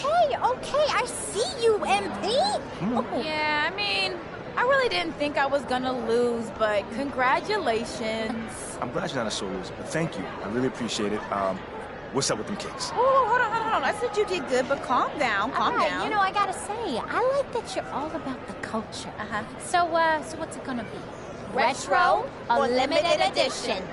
Okay, I see you, MP. Yeah, I mean, I really didn't think I was gonna lose, but congratulations. I'm glad you're not a sore loser, but thank you. I really appreciate it. What's up with them kicks? Oh, hold on. I said you did good, but calm down, calm down. You know, I gotta say, I like that you're all about the culture. So what's it gonna be? Retro or limited edition?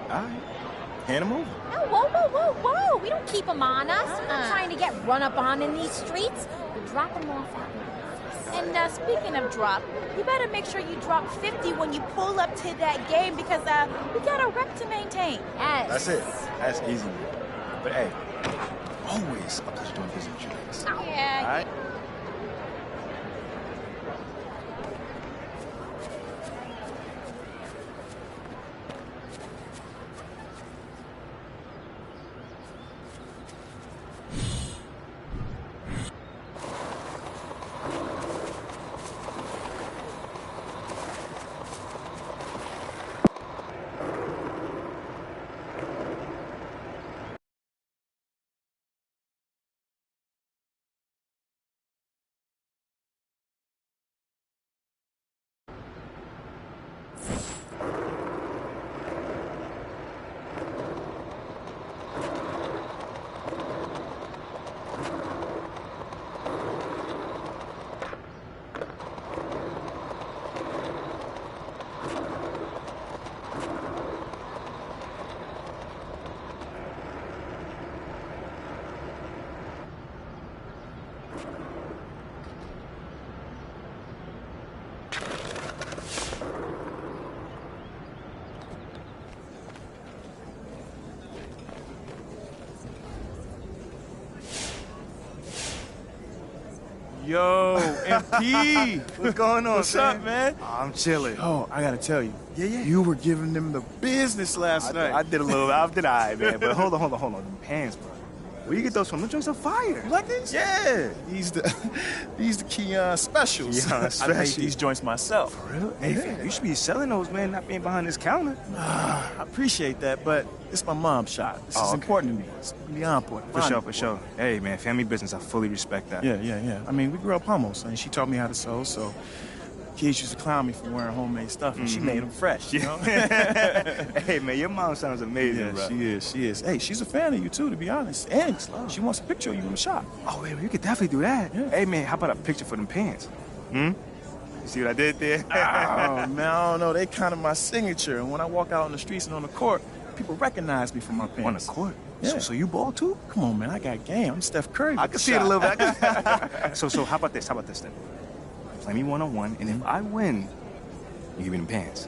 All right. Hand them over. Whoa. We don't keep them on us. We're not trying to get run up on in these streets. We drop them off at the office. And speaking of drop, you better make sure you drop 50 when you pull up to that game because we got a rep to maintain. Yes. That's it. That's easy. But hey, always a pleasure doing business with you guys. Yeah. All right? Yo, MP! What's going on, What's up, man? I'm chilling. Oh, I gotta tell you. Yeah. You were giving them the business last night. I did a little. I did all right, man. But hold on. Them pants, bro. Where you get those from? Them joints are fire. You like these? Yeah. These the Keon specials. Keon I made specials. these joints myself. For real? Hey, fam, you should be selling those, man, not being behind this counter. I appreciate that, but it's my mom's shop. This is okay. important to me. It's beyond important. For sure. Hey, man, family business. I fully respect that. Yeah. I mean, we grew up humble, and she taught me how to sew, so kids used to clown me for wearing homemade stuff, and she made them fresh, you know? Hey, man, your mom sounds amazing, Yeah, bro. she is. Hey, she's a fan of you, too, to be honest. And she wants a picture of you in the shop. Oh, wait, you could definitely do that. Yeah. Hey, man, how about a picture for them pants? You see what I did there? Oh, man, I don't know. They kind of my signature. And when I walk out on the streets and on the court, people recognize me from my pants. On the court? Yeah. So you ball, too? Come on, man. I got game. I'm Steph Curry. I can see it a little bit. So how about this? Then? Play me one-on-one, and if I win, you give me them pants.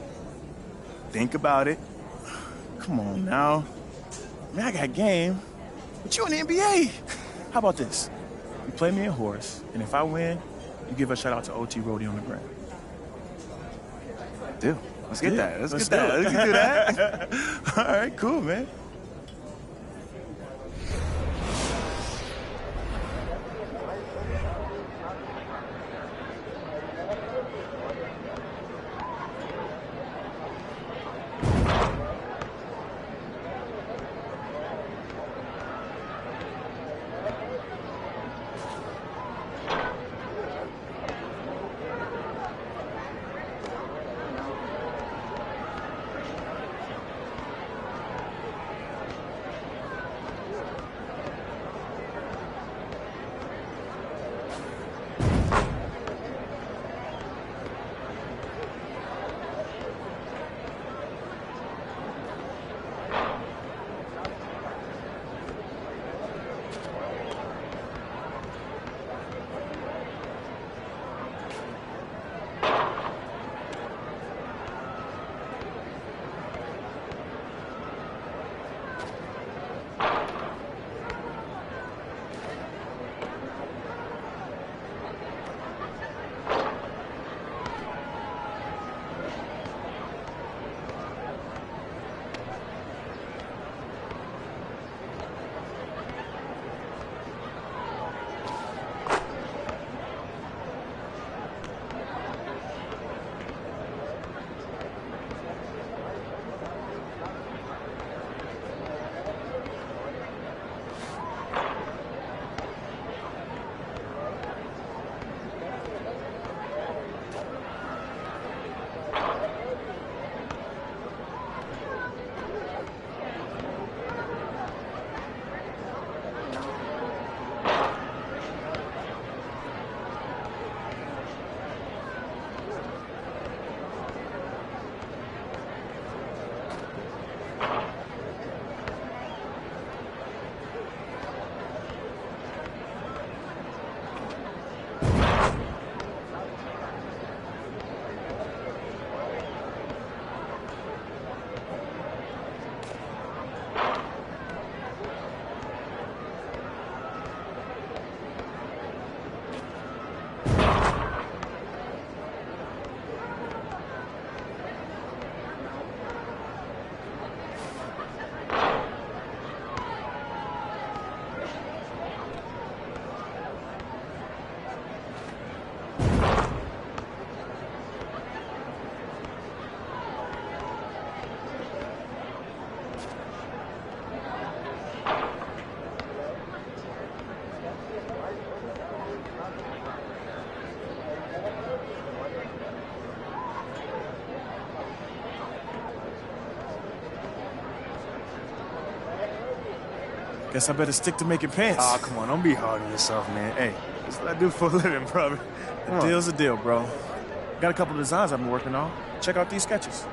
Think about it. Come on now. Man, I got game. But you in the NBA. How about this? You play me a horse, and if I win, you give a shout out to OT Rody on the ground. Deal. Let's get that. Let's Let's get that. do it. Let's do that. All right, cool, man. Guess I better stick to making pants. Oh, come on. Don't be hard on yourself, man. Hey, that's what I do for a living, brother. A deal's a deal, bro. Got a couple of designs I've been working on. Check out these sketches.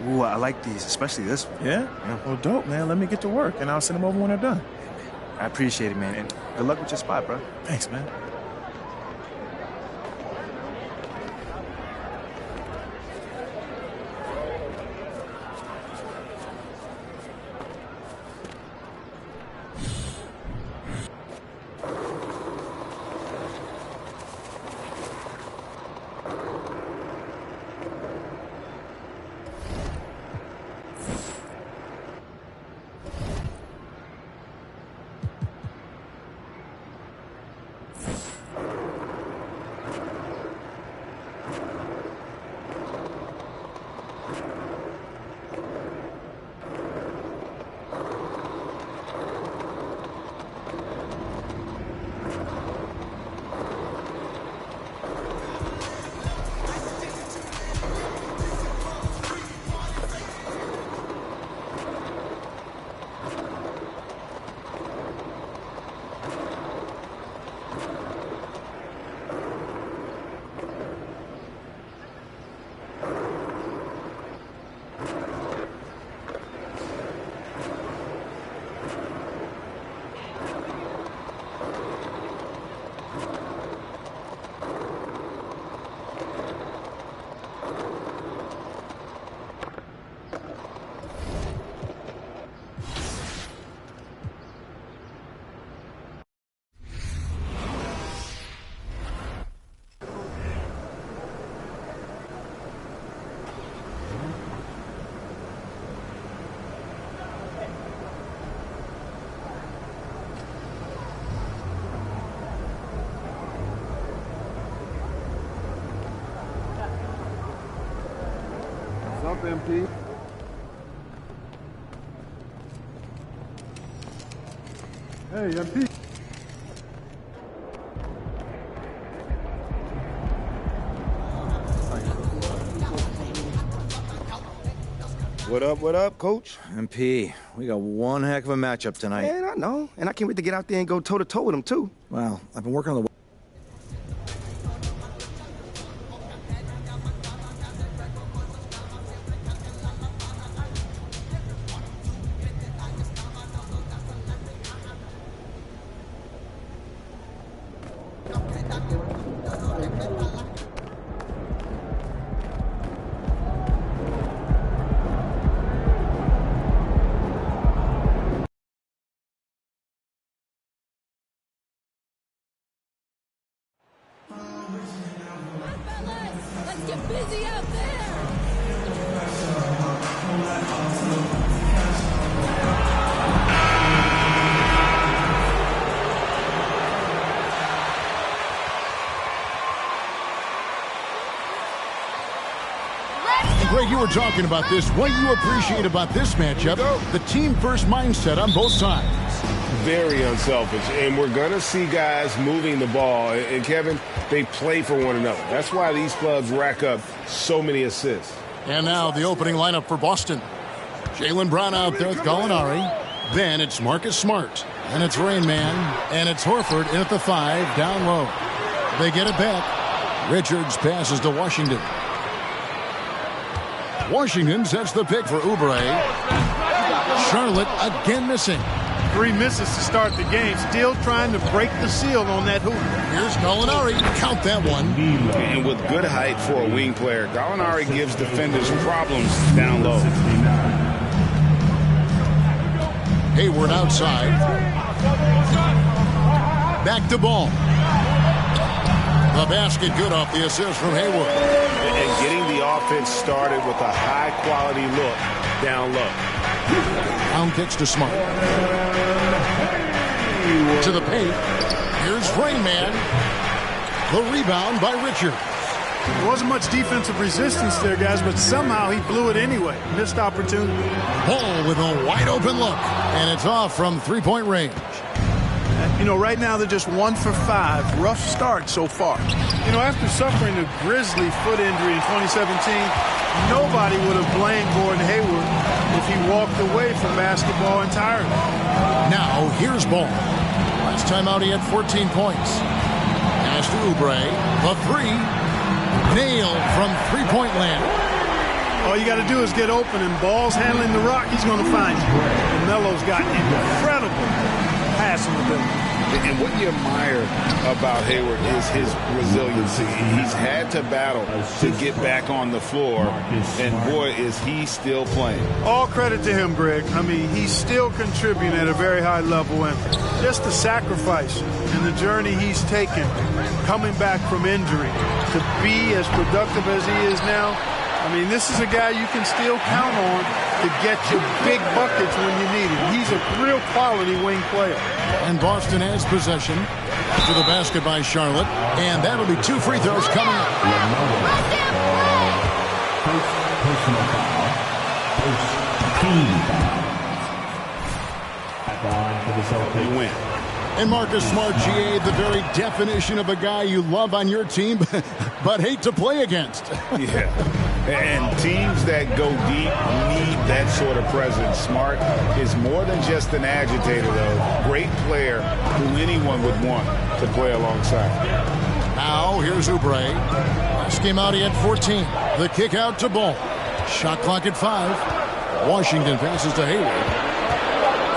Ooh, I like these, especially this one. Yeah? Well, dope, man. Let me get to work, and I'll send them over when they're done. I appreciate it, man. And good luck with your spot, bro. Thanks, man. What's up, MP? Hey, MP. What up, Coach? MP, we got one heck of a matchup tonight. Man, I know. And I can't wait to get out there and go toe-to-toe with him, too. Well, I've been working on the... Let's get busy out there! Greg, you were talking about this. What you appreciate about this matchup, the team-first mindset on both sides. Very unselfish, and we're going to see guys moving the ball. And, Kevin, they play for one another. That's why these clubs rack up so many assists. And now the opening lineup for Boston. Jaylen Brown out there with Gallinari. Then it's Marcus Smart. And it's Rain Man. And it's Horford in at the 5, down low. They get it back. Richards passes to Washington. Washington sets the pick for Oubre. Charlotte again missing. 3 misses to start the game. Still trying to break the seal on that hoop. Here's Gallinari. Count that one. And with good height for a wing player, Gallinari gives defenders problems down low. Hayward outside. Back to Ball. The basket good off the assist from Hayward. And getting the offense started with a high-quality look down low. Down kicks to Smart. To the paint. Here's Rain Man. The rebound by Richards. There wasn't much defensive resistance there, guys, but somehow he blew it anyway. Missed opportunity. Ball with a wide-open look. And it's off from three-point range. You know, right now they're just 1 for 5. Rough start so far. You know, after suffering a grisly foot injury in 2017, Everybody would have blamed Gordon Hayward if he walked away from basketball entirely. Now, here's Ball. Last time out, he had 14 points. Pass to Oubre. The three. Nailed from three-point land. All you got to do is get open, and Ball's handling the rock, he's going to find you. And Melo's got incredible passing ability. And what you admire about Hayward is his resiliency. He's had to battle to get back on the floor, and boy, is he still playing. All credit to him, Greg. I mean, he's still contributing at a very high level, and just the sacrifice and the journey he's taken coming back from injury to be as productive as he is now. I mean, this is a guy you can still count on to get you big buckets when you need it. He's a real quality wing player. And Boston has possession to the basket by Charlotte. And that'll be 2 free throws coming up. Personal foul. First team foul. At the line for the Celtics. Win. And Marcus Smart, GA, the very definition of a guy you love on your team, but hate to play against. Yeah. And teams that go deep need that sort of presence. Smart is more than just an agitator, though. Great player who anyone would want to play alongside. Now, here's Oubre. Last game out, he had 14. The kick out to Ball. Shot clock at 5. Washington passes to Hayward.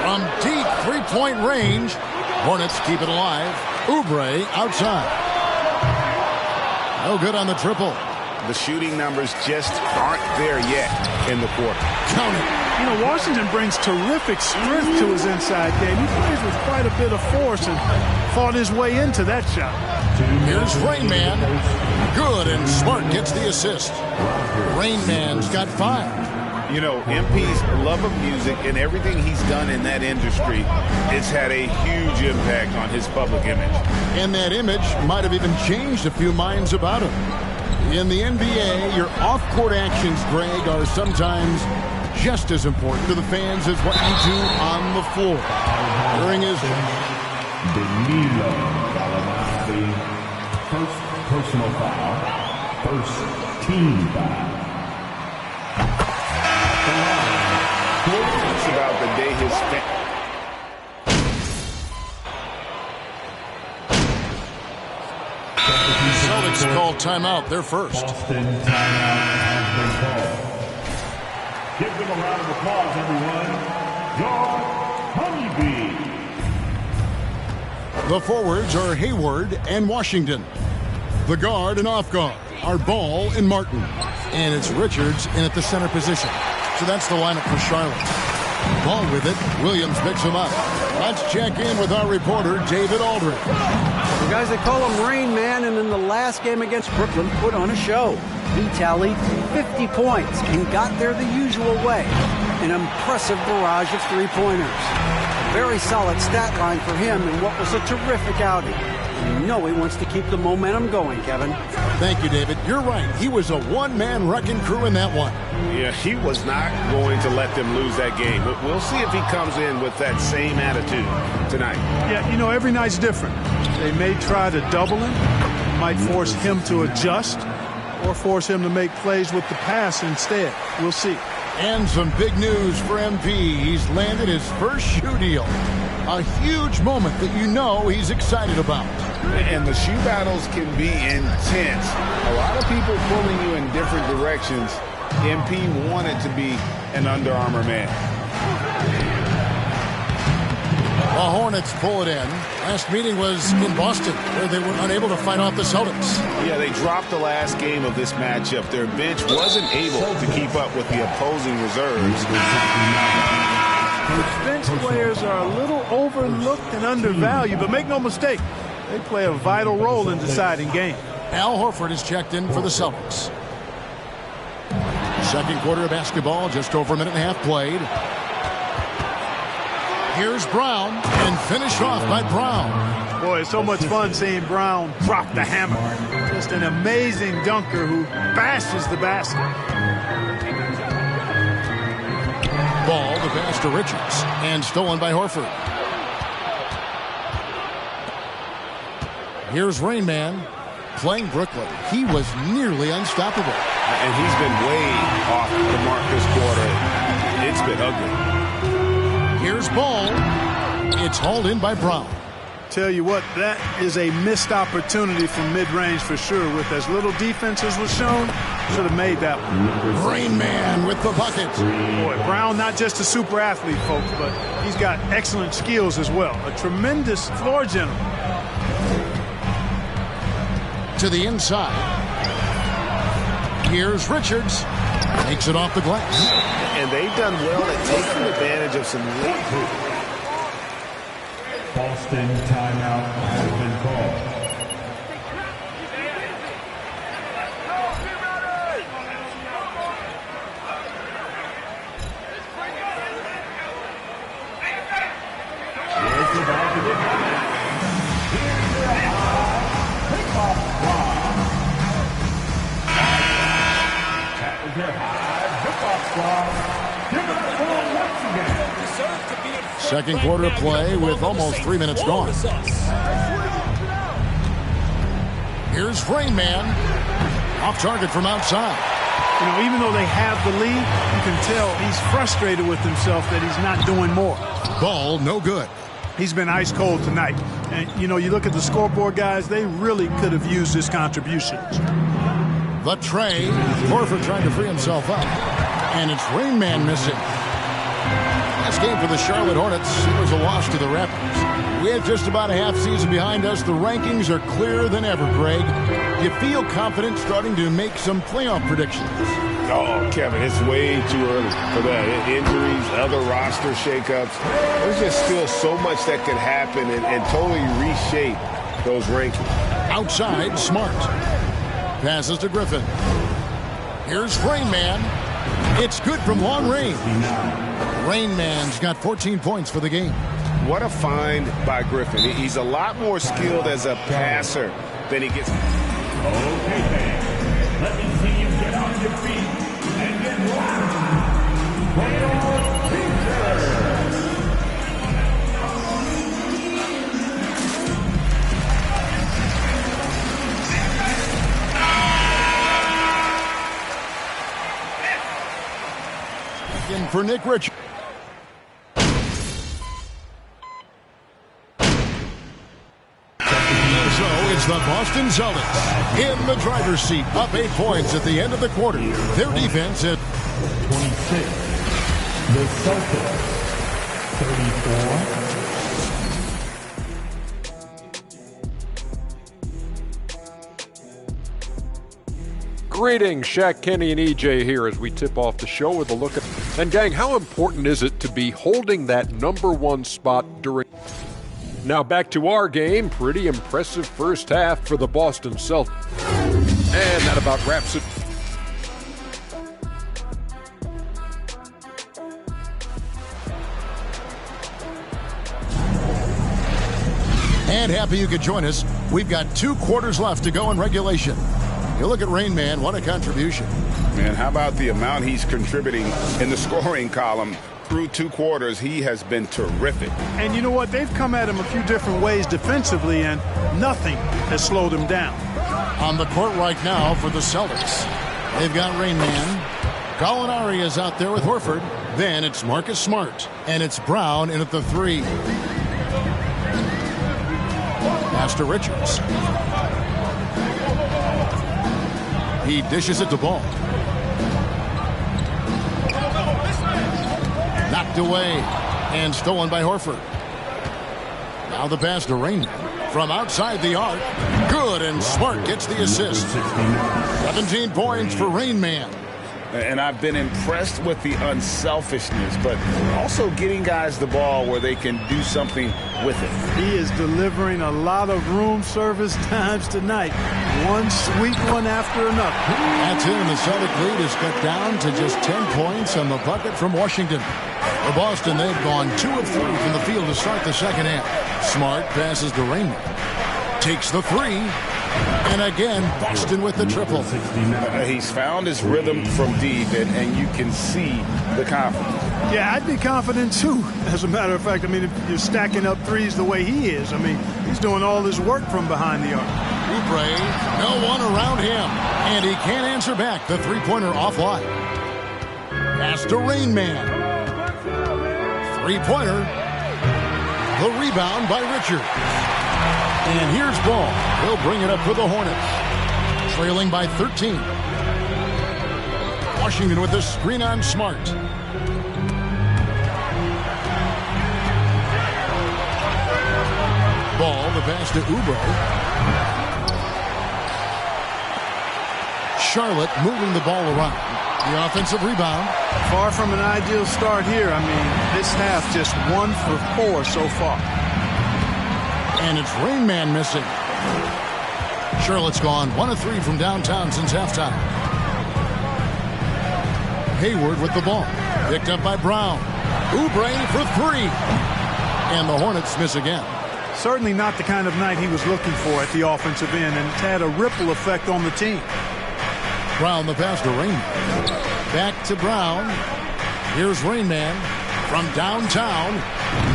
From deep three-point range, Hornets keep it alive. Oubre outside. No good on the triple. The shooting numbers just aren't there yet in the quarter. Count it. You know, Washington brings terrific strength to his inside game. He plays with quite a bit of force and fought his way into that shot. Here's Rain Man. Good, and Smart gets the assist. Rain Man's got 5. You know, MP's love of music and everything he's done in that industry has had a huge impact on his public image. And that image might have even changed a few minds about him. In the NBA, your off-court actions, Greg, are sometimes just as important to the fans as what you do on the floor. During his Danilo Gallinari. First personal foul. First team foul. It's about the day his Celtics call timeout. They're first. Boston timeout has been called. Give them a round of applause, everyone. Your Honeybee. The forwards are Hayward and Washington. The guard and off guard are Ball and Martin. And it's Richards in at the center position. So that's the lineup for Charlotte. Ball with it. Williams picks him up. Let's check in with our reporter, David Aldridge. The guys, they call him Rain Man, and in the last game against Brooklyn, put on a show. He tallied 50 points and got there the usual way. An impressive barrage of three-pointers. A very solid stat line for him in what was a terrific outing. You know he wants to keep the momentum going, Kevin. Thank you, David. You're right. He was a one-man wrecking crew in that one. Yeah, he was not going to let them lose that game. But we'll see if he comes in with that same attitude tonight. Yeah, you know, every night's different. They may try to double him, might force him to adjust, or force him to make plays with the pass instead. We'll see. And some big news for MP. He's landed his first shoe deal. A huge moment that you know he's excited about. And the shoe battles can be intense. A lot of people pulling you in different directions. MP wanted to be an Under Armour man. The Hornets pull it in. Last meeting was in Boston, where they were unable to fight off the Celtics. Yeah, they dropped the last game of this matchup. Their bench wasn't able to keep up with the opposing reserves. Bench players are a little overlooked and undervalued, but make no mistake, they play a vital role in deciding games. Al Horford is checked in for the Celtics. Second quarter of basketball, just over a minute and a half played. Here's Brown, and finished off by Brown. Boy, it's so much fun seeing Brown drop the hammer. Just an amazing dunker who bashes the basket. Ball, the pass to Richards, and stolen by Horford. Here's Rain Man playing Brooklyn. He was nearly unstoppable. And he's been way off bit ugly. Here's Ball. It's hauled in by Brown. Tell you what, that is a missed opportunity from mid-range for sure. With as little defense as was shown, should have made that one. Rain Man with the bucket. Boy, Brown, not just a super athlete, folks, but he's got excellent skills as well. A tremendous floor general. To the inside. Here's Richards. Takes it off the glass. And they've done well at taking advantage of some late. Boston timeout has been called. It's about to get back. Here's your high pickoff squad. That is your high pickoff squad. Give it a ball once again. Second quarter play with almost 3 minutes gone. Here's Rain Man. Off target from outside. You know, even though they have the lead, you can tell he's frustrated with himself that he's not doing more. Ball, no good. He's been ice cold tonight. And, you know, you look at the scoreboard, guys, they really could have used his contributions. The tray. Horford trying to free himself up. And it's Rain Man missing. Last game for the Charlotte Hornets, it was a loss to the Raptors. We have just about a half season behind us. The rankings are clearer than ever, Greg. You feel confident starting to make some playoff predictions? Oh, Kevin, it's way too early for that. Injuries, other roster shakeups. There's just still so much that could happen and totally reshape those rankings. Outside, Smart. Passes to Griffin. Here's Rain Man. It's good from long range. Rain Man's got 14 points for the game. What a find by Griffin. He's a lot more skilled as a passer than he gets. Okay, fans. Let me see you get on your feet and get loud. Playoff picture. In for Nick Richards. So it's the Boston Celtics in the driver's seat, up 8 points at the end of the quarter. Their defense at 26. The Celtics 34. Greetings, Shaq, Kenny, and EJ here as we tip off the show with a look at... And gang, how important is it to be holding that #1 spot during... Now back to our game. Pretty impressive first half for the Boston Celtics. And that about wraps it. And happy you could join us. We've got 2 quarters left to go in regulation. You look at Rain Man, what a contribution. Man, how about the amount he's contributing in the scoring column? Through 2 quarters, he has been terrific. And you know what? They've come at him a few different ways defensively, and nothing has slowed him down. On the court right now for the Celtics, they've got Rain Man. Gallinari is out there with Horford. Then it's Marcus Smart, and it's Brown in at the 3. Pass to Richards. He dishes it to Ball. Knocked away and stolen by Horford. Now the pass to Rain Man from outside the arc. Good, and Smart gets the assist. 17 points for Rain Man. And I've been impressed with the unselfishness, but also getting guys the ball where they can do something with it. He is delivering a lot of room service times tonight. One sweet one after another. That's it, and the Celtic lead is cut down to just 10 points on the bucket from Washington. For Boston, they've gone 2 of 3 from the field to start the second half. Smart passes to Rain Man. Takes the 3. And again, Boston with the triple. He's found his rhythm from deep, and you can see the confidence. Yeah, I'd be confident too. As a matter of fact, I mean, if you're stacking up threes the way he is, I mean, he's doing all his work from behind the arc. Oubre, no one around him, and he can't answer back. The three-pointer offline. Pass to Rain Man. Three-pointer. The rebound by Richards. And here's Ball. He'll bring it up for the Hornets. Trailing by 13. Washington with the screen on Smart. Ball, the pass to Oubre. Charlotte moving the ball around. The offensive rebound. Far from an ideal start here. I mean, this half just 1 for 4 so far. And it's Rain Man missing. Charlotte's gone 1 of 3 from downtown since halftime. Hayward with the ball. Picked up by Brown. Oubre for 3. And the Hornets miss again. Certainly not the kind of night he was looking for at the offensive end, and it's had a ripple effect on the team. Brown the pass to Rain Man. Back to Brown. Here's Rain Man from downtown.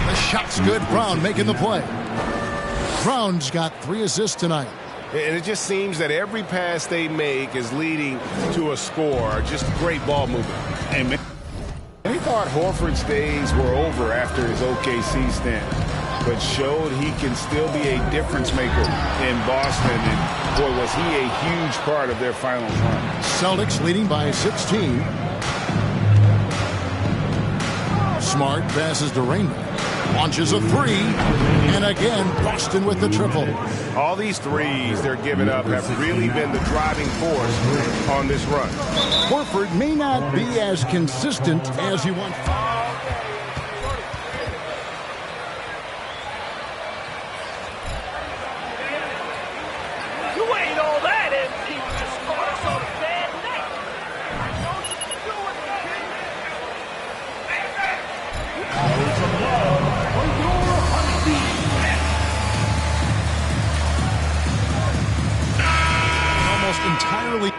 The shot's good. Brown making the play. Brown's got 3 assists tonight. And it just seems that every pass they make is leading to a score. Just great ball movement. And we thought Horford's days were over after his OKC stint, but showed he can still be a difference maker in Boston. And boy, was he a huge part of their finals run. Celtics leading by 16. Smart passes to Rain Man. Launches a 3. And again, Boston with the triple. All these threes they're giving up have really been the driving force on this run. Horford may not be as consistent as he wants. You ain't all that, and he just caught us on a bad night. Some love for your honesty. Almost entirely.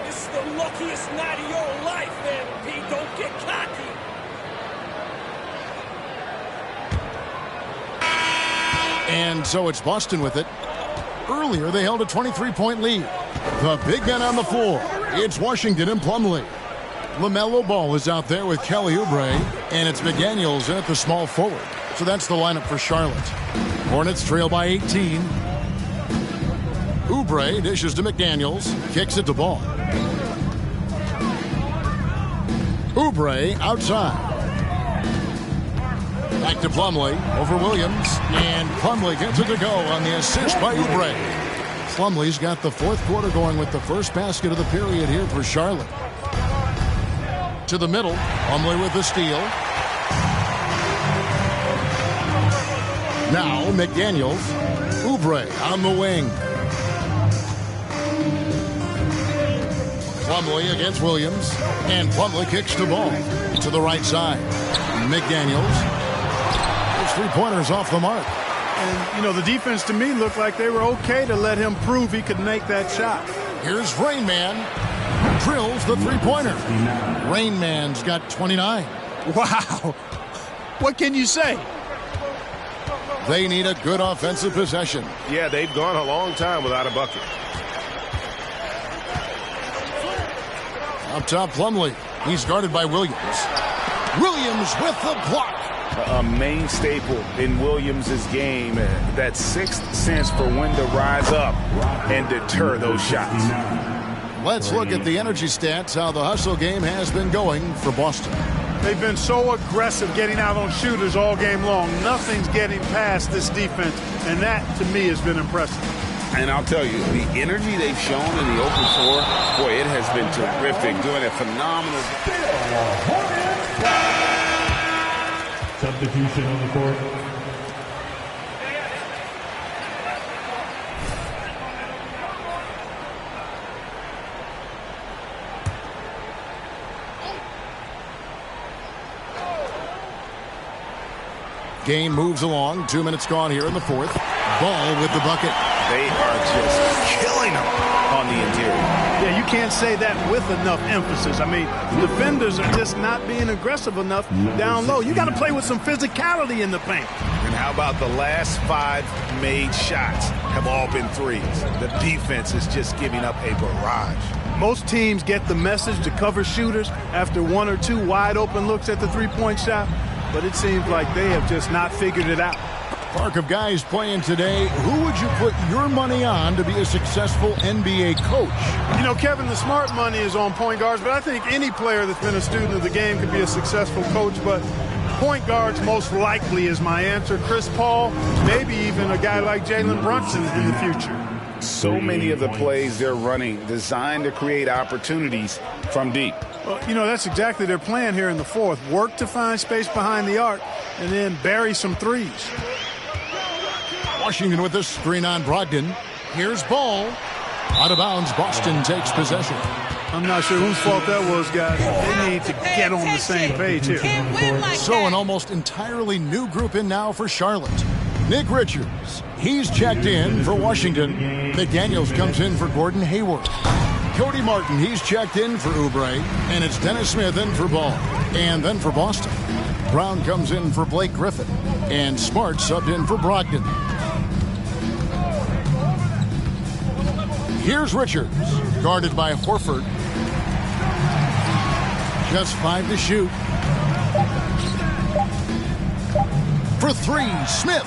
This is the luckiest night of your life, man. Pete, don't get cocky. And so it's Boston with it. Earlier, they held a 23-point lead. The big men on the floor. It's Washington and Plumlee. LaMelo Ball is out there with Kelly Oubre, and it's McDaniels at the small forward. So that's the lineup for Charlotte. Hornets trail by 18. Oubre dishes to McDaniels, kicks it to Ball. Oubre outside. Back to Plumlee over Williams, and Plumlee gets it to go on the assist by Oubre. Plumlee's got the fourth quarter going with the first basket of the period here for Charlotte. To the middle, Plumlee with the steal. Now McDaniels, Oubre on the wing. Plumlee against Williams, and Plumlee kicks the ball to the right side. McDaniels. Those 3-pointers off the mark. And, you know, the defense to me looked like they were okay to let him prove he could make that shot. Here's Rain Man. Drills the 3-pointer. Rain Man's got 29. Wow. What can you say? They need a good offensive possession. Yeah, they've gone a long time without a bucket. Up top, Plumlee. He's guarded by Williams. Williams with the block. A main staple in Williams' game, that sixth sense for when to rise up and deter those shots. Let's look at the energy stats, how the hustle game has been going for Boston. They've been so aggressive getting out on shooters all game long. Nothing's getting past this defense, and that, to me, has been impressive. And I'll tell you, the energy they've shown in the open floor, boy, it has been terrific, doing a phenomenal Substitution on the court. Game moves along. 2 minutes gone here in the fourth. Ball with the bucket. They are just killing them. on the interior. Yeah, you can't say that with enough emphasis. I mean, defenders are just not being aggressive enough down low. You got to play with some physicality in the paint. And how about the last 5 made shots have all been threes? The defense is just giving up a barrage. Most teams get the message to cover shooters after 1 or 2 wide open looks at the three-point shot, but it seems like they have just not figured it out. Park of guys playing today, who would you put your money on to be a successful NBA coach? You know, Kevin, the smart money is on point guards, but I think any player that's been a student of the game could be a successful coach, but point guards most likely is my answer. Chris Paul, maybe even a guy like Jalen Brunson in the future. So many of the plays they're running designed to create opportunities from deep. Well, you know, that's exactly their plan here in the fourth. Work to find space behind the arc and then bury some threes. Washington with the screen on Brogdon. Here's Ball. Out of bounds, Boston takes possession. I'm not sure whose fault that was, guys. They need to get on the same page here. So an almost entirely new group in now for Charlotte. Nick Richards, he's checked in for Washington. McDaniels comes in for Gordon Hayward. Cody Martin, he's checked in for Oubre. And it's Dennis Smith in for Ball. And then for Boston, Brown comes in for Blake Griffin. And Smart subbed in for Brogdon. Here's Richards, guarded by Horford. Just 5 to shoot. For 3, Smith.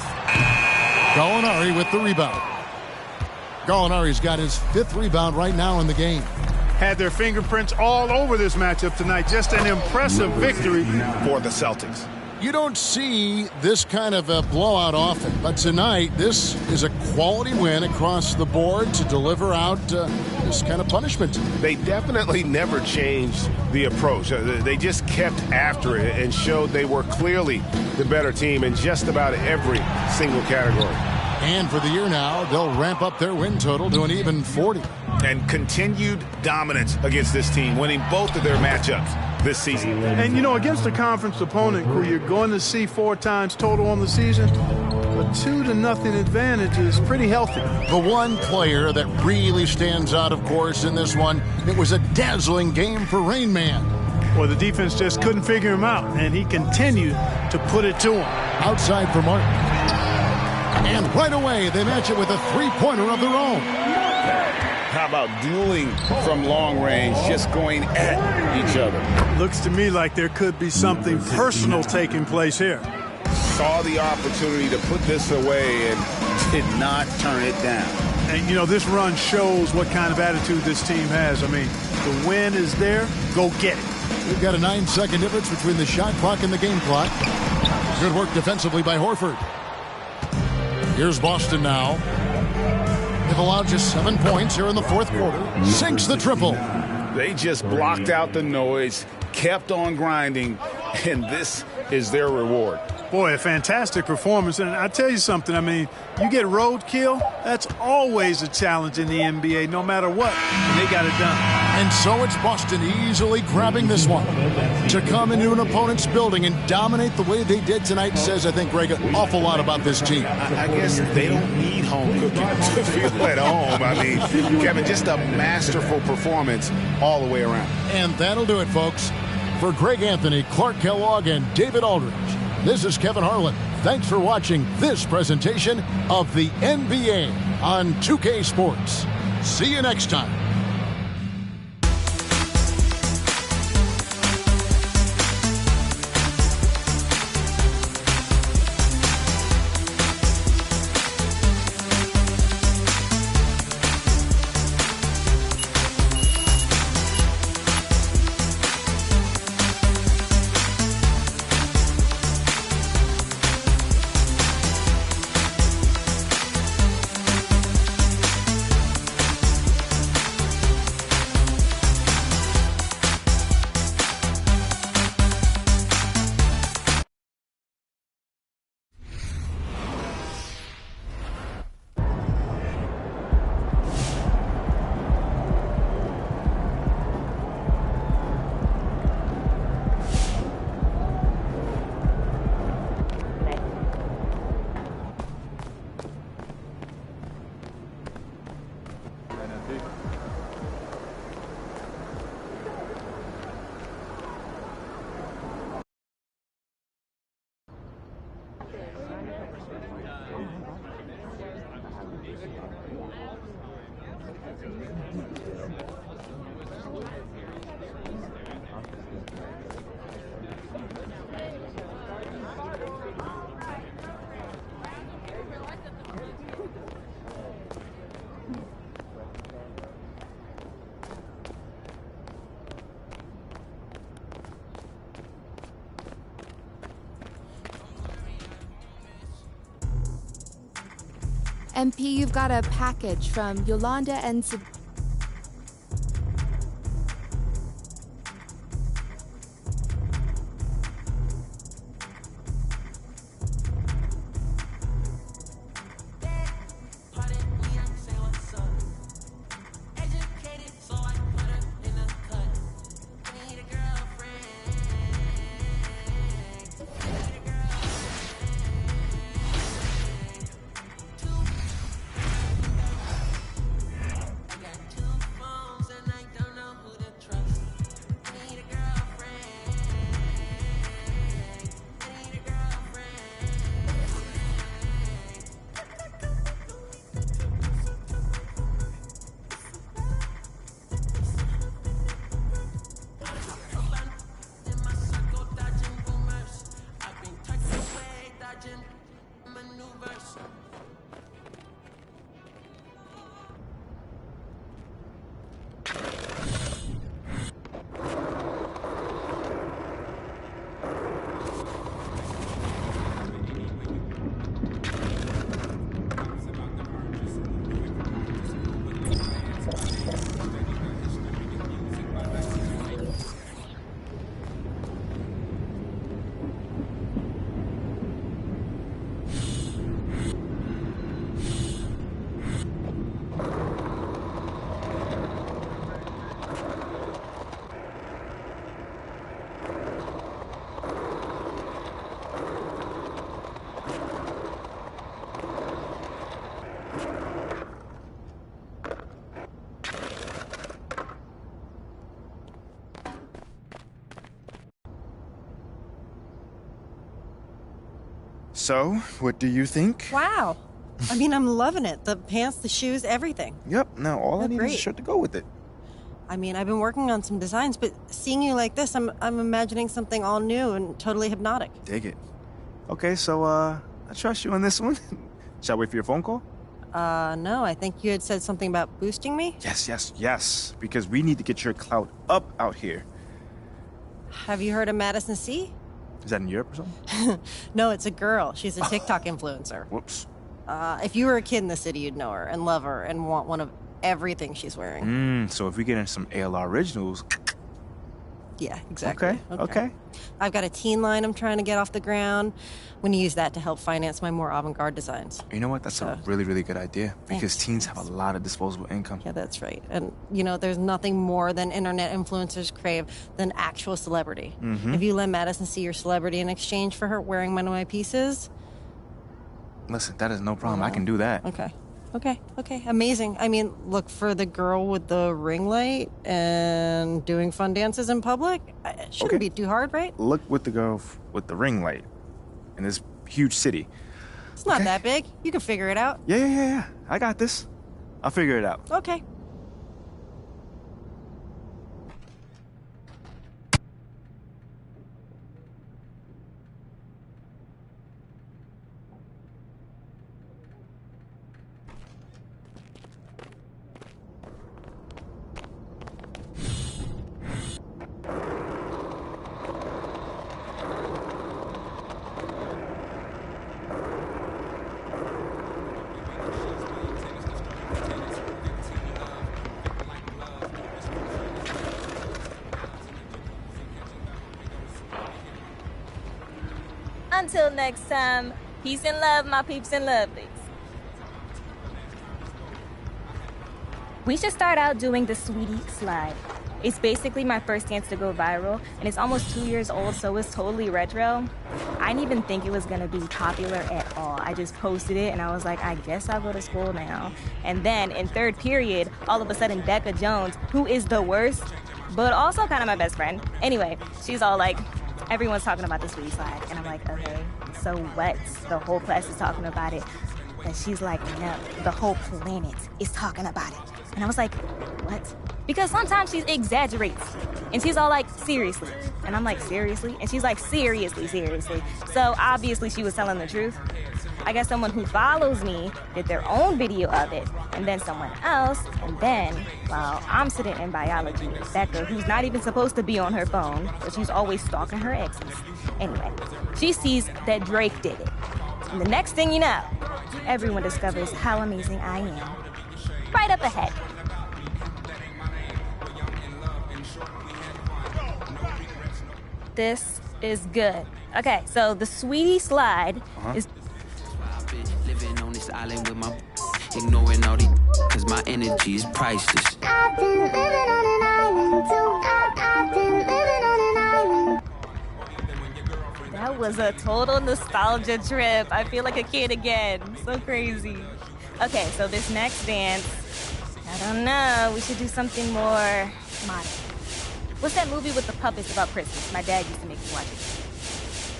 Gallinari with the rebound. Gallinari's got his 5th rebound right now in the game. Had their fingerprints all over this matchup tonight. Just an impressive victory for the Celtics. You don't see this kind of a blowout often, but tonight this is a quality win across the board to deliver out this kind of punishment. They definitely never changed the approach. They just kept after it and showed they were clearly the better team in just about every single category. And for the year now, they'll ramp up their win total to an even 40. And continued dominance against this team, winning both of their matchups this season. And, you know, against a conference opponent who you're going to see 4 times total on the season, a 2-0 advantage is pretty healthy. The one player that really stands out, of course, in this one, it was a dazzling game for Rain Man. Well, the defense just couldn't figure him out, and he continued to put it to him. Outside for Martin. And right away, they match it with a 3-pointer of their own. How about dueling from long range, just going at each other? Looks to me like there could be something personal taking place here. Saw the opportunity to put this away and did not turn it down. And, you know, this run shows what kind of attitude this team has. I mean, the win is there. Go get it. We've got a 9-second difference between the shot clock and the game clock. Good work defensively by Horford. Here's Boston now. They've allowed just 7 points here in the fourth quarter. Sinks the triple. They just blocked out the noise, kept on grinding, and this is their reward. Boy, a fantastic performance. And I tell you something, I mean, you get roadkill, that's always a challenge in the NBA, no matter what. And they got it done. And so it's Boston easily grabbing this one. To come into an opponent's building and dominate the way they did tonight says, I think, Greg, an awful lot about this team. I guess they don't need home cooking to feel at home. I mean, Kevin, just a masterful performance all the way around. And that'll do it, folks. For Greg Anthony, Clark Kellogg, and David Aldridge, this is Kevin Harlan. Thanks for watching this presentation of the NBA on 2K Sports. See you next time. MP, you've got a package from Yolanda and So, what do you think? Wow. I mean, I'm loving it. The pants, the shoes, everything. Yep, now all I need is a shirt to go with it. I mean, I've been working on some designs, but seeing you like this, I'm imagining something all new and totally hypnotic. Dig it. Okay, so, I trust you on this one. Shall I wait for your phone call? No, I think you had said something about boosting me? Yes. Because we need to get your clout up out here. Have you heard of Madison C? Is that in Europe or something? No, it's a girl. She's a TikTok influencer. Whoops. If you were a kid in the city, you'd know her and love her and want one of everything she's wearing. So if we get in some ALR originals... Yeah, exactly. Okay. I've got a teen line I'm trying to get off the ground. I'm going to use that to help finance my more avant-garde designs. You know what? That's a really, really good idea. Because Thanks. teens have a lot of disposable income. Yeah, that's right. And, you know, there's nothing more than internet influencers crave than actual celebrity. Mm-hmm. If you let Madison see your celebrity in exchange for her wearing one of my pieces... Listen, that is no problem. I can do that. Okay. Amazing. I mean, look, for the girl with the ring light and doing fun dances in public, it shouldn't be too hard, right? Look with the girl with the ring light in this huge city. It's not that big. You can figure it out. Yeah. I got this. I'll figure it out. Okay. Until next time, peace and love, my peeps and lovelies. We should start out doing the Sweetie Slide. It's basically my first chance to go viral, and it's almost 2 years old, so it's totally retro. I didn't even think it was gonna be popular at all. I just posted it, and I was like, I guess I'll go to school now. And then, in third period, all of a sudden, Becca Jones, who is the worst, but also kind of my best friend. Anyway, she's all like, everyone's talking about the Sweetie Slide. And I'm like, okay, so what? The whole class is talking about it. And she's like, no, the whole planet is talking about it. And I was like, what? Because sometimes she exaggerates. And she's all like, seriously. And I'm like, seriously? And she's like, seriously. So obviously she was telling the truth. I guess someone who follows me did their own video of it, and then someone else, and then, while I'm sitting in biology, that girl who's not even supposed to be on her phone, but she's always stalking her exes. Anyway, she sees that Drake did it. And the next thing you know, everyone discovers how amazing I am. Right up ahead. This is good. Okay, so the Sweetie slide is... Living on this island with my ignoring all these cause my energy is priceless. I've been living on an island too. I've been living on an island. That was a total nostalgia trip. I feel like a kid again. So crazy. Okay, so this next dance, I don't know. We should do something more modern. What's that movie with the puppets about Christmas? My dad used to make me watch it.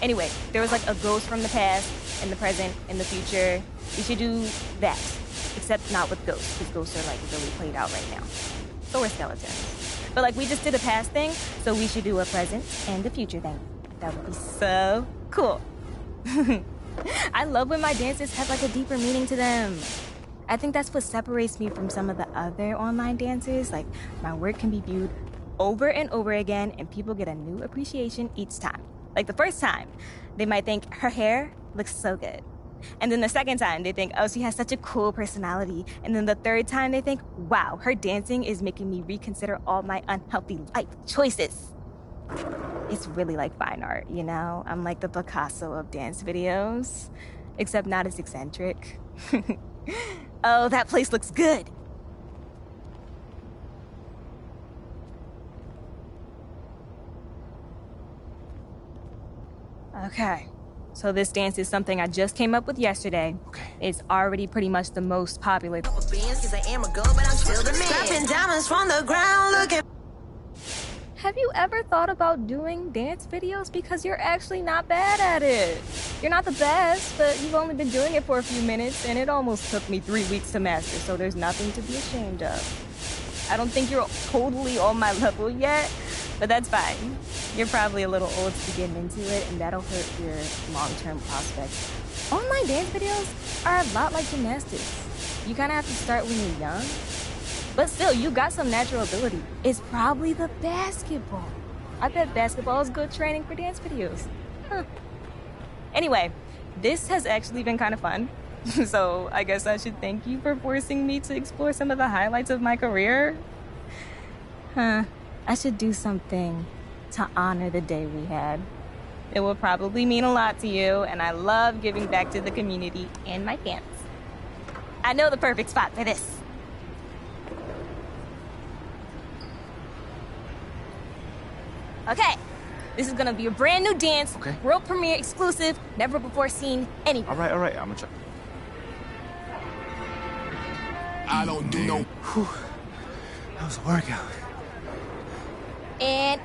Anyway, there was like a ghost from the past, in the present, in the future. We should do that, except not with ghosts, because ghosts are like really played out right now. So are skeletons. But like we just did a past thing, so we should do a present and a future thing. That would be so cool. I love when my dances have like a deeper meaning to them. I think that's what separates me from some of the other online dancers. Like my work can be viewed over and over again, and people get a new appreciation each time. Like the first time, they might think her hair looks so good. And then the second time, they think, oh, she has such a cool personality. And then the third time, they think, wow, her dancing is making me reconsider all my unhealthy life choices. It's really like fine art, you know? I'm like the Picasso of dance videos, except not as eccentric. Oh, that place looks good. Okay, so this dance is something I just came up with yesterday. Okay. It's already pretty much the most popular. Have you ever thought about doing dance videos? Because you're actually not bad at it. You're not the best, but you've only been doing it for a few minutes, and it almost took me 3 weeks to master, so there's nothing to be ashamed of. I don't think you're totally on my level yet, but that's fine. You're probably a little old to be getting into it, and that'll hurt your long-term prospects. Online dance videos are a lot like gymnastics. You kind of have to start when you're young, but still, you got some natural ability. It's probably the basketball. I bet basketball is good training for dance videos. Huh. Anyway, this has actually been kind of fun. So I guess I should thank you for forcing me to explore some of the highlights of my career. I should do something to honor the day we had. It will probably mean a lot to you, and I love giving back to the community and my fans. I know the perfect spot for this. Okay, this is gonna be a brand new dance, world premiere exclusive, never before seen anywhere. All right, I'm gonna try. I don't do no. Whew. That was a workout. And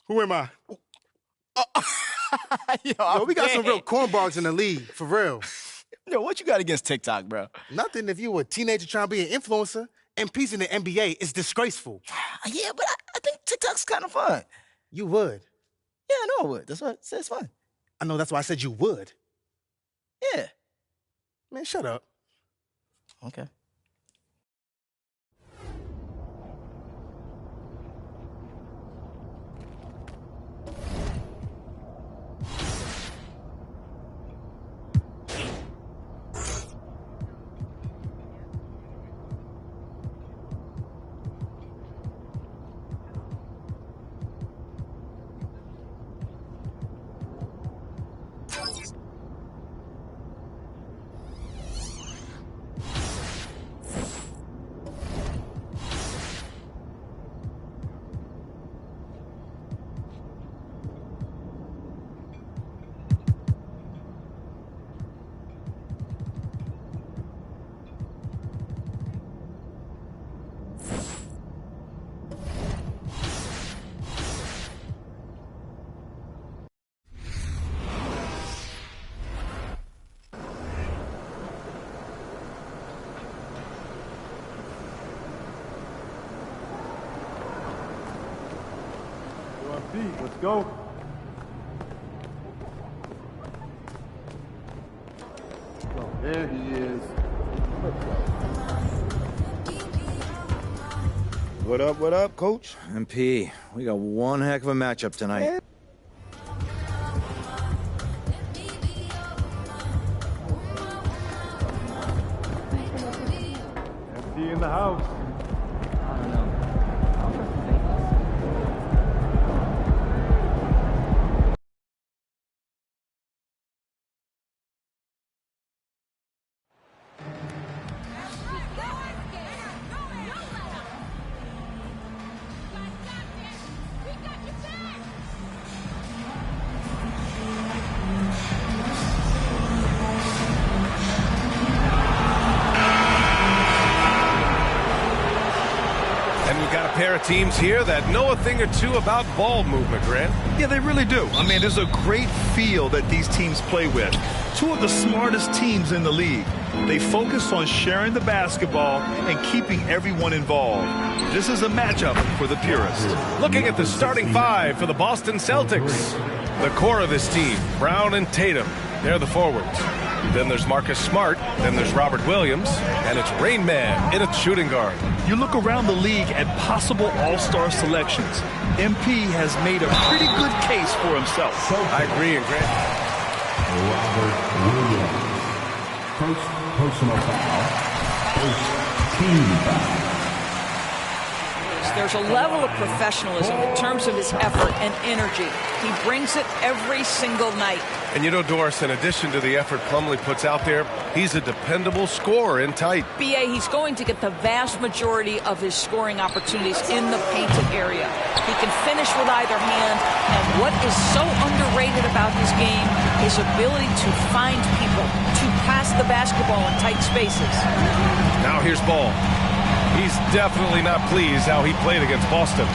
Who am I? Yo, we got some real cornballs in the league, for real. Yo, what you got against TikTok, bro? Nothing if you a teenager trying to be an influencer. MPs in the NBA is disgraceful. Yeah, but I think TikTok's kind of fun. You would. Yeah, I know I would. That's why I said it's fun. I know, that's why I said you would. Yeah. Man, shut up. Okay. Let's go. There he is. What up, Coach? MP, we got one heck of a matchup tonight. MP in the house. Pair of teams here that know a thing or two about ball movement, Grant. Yeah, they really do. I mean, there's a great feel that these teams play with. Two of the smartest teams in the league. They focus on sharing the basketball and keeping everyone involved. This is a matchup for the purists. Looking at the starting five for the Boston Celtics. The core of this team, Brown and Tatum. They're the forwards. Then there's Marcus Smart. Then there's Robert Williams. And it's Rain Man in at shooting guard. You look around the league at possible all-star selections. MP has made a pretty good case for himself. I agree, and Grant. Robert Williams. First personal foul. First team foul. There's a level of professionalism in terms of his effort and energy. He brings it every single night. And you know, Doris, in addition to the effort Plumlee puts out there, he's a dependable scorer in tight. B.A., he's going to get the vast majority of his scoring opportunities in the painted area. He can finish with either hand, and what is so underrated about his game, his ability to find people, to pass the basketball in tight spaces. Now here's Ball. He's definitely not pleased how he played against Boston.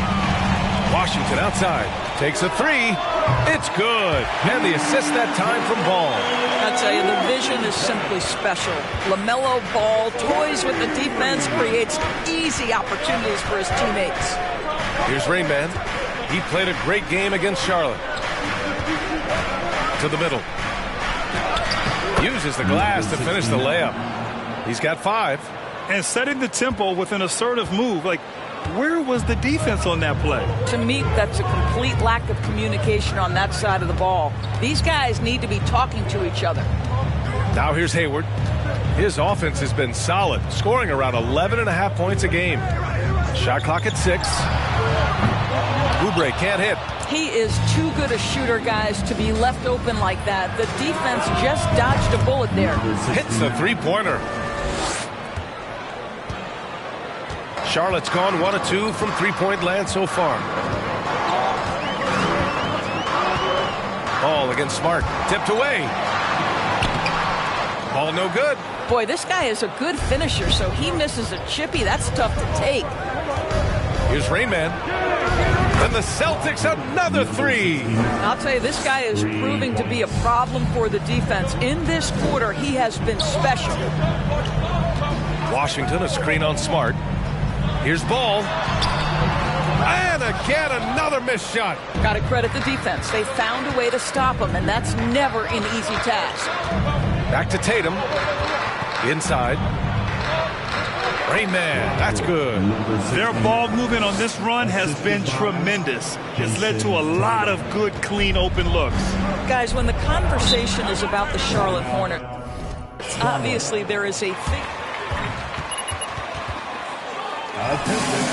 Washington outside. Takes a three. It's good. And the assist that time from Ball. I'll tell you, the vision is simply special. LaMelo Ball toys with the defense, creates easy opportunities for his teammates. Here's Rain Man. He played a great game against Charlotte. To the middle. Uses the glass to finish the layup. He's got 5. And setting the tempo with an assertive move. Like, where was the defense on that play? To me, that's a complete lack of communication on that side of the ball. These guys need to be talking to each other. Now here's Hayward. His offense has been solid, scoring around 11.5 points a game. Shot clock at 6. Oubre can't hit. He is too good a shooter, guys, to be left open like that. The defense just dodged a bullet there. Hits the three-pointer. Charlotte's gone 1 of 2 from three-point land so far. Ball against Smart. Tipped away. Ball no good. Boy, this guy is a good finisher, so he misses a chippy. That's tough to take. Here's Rain Man. And the Celtics another 3. I'll tell you, this guy is proving to be a problem for the defense. In this quarter, he has been special. Washington, a screen on Smart. Here's Ball. And again, another missed shot. Got to credit the defense. They found a way to stop him, and that's never an easy task. Back to Tatum. Inside. Rain Man, that's good. Their ball movement on this run has been tremendous. It's led to a lot of good, clean, open looks. Guys, when the conversation is about the Charlotte Hornets, obviously there is a thing. Attention,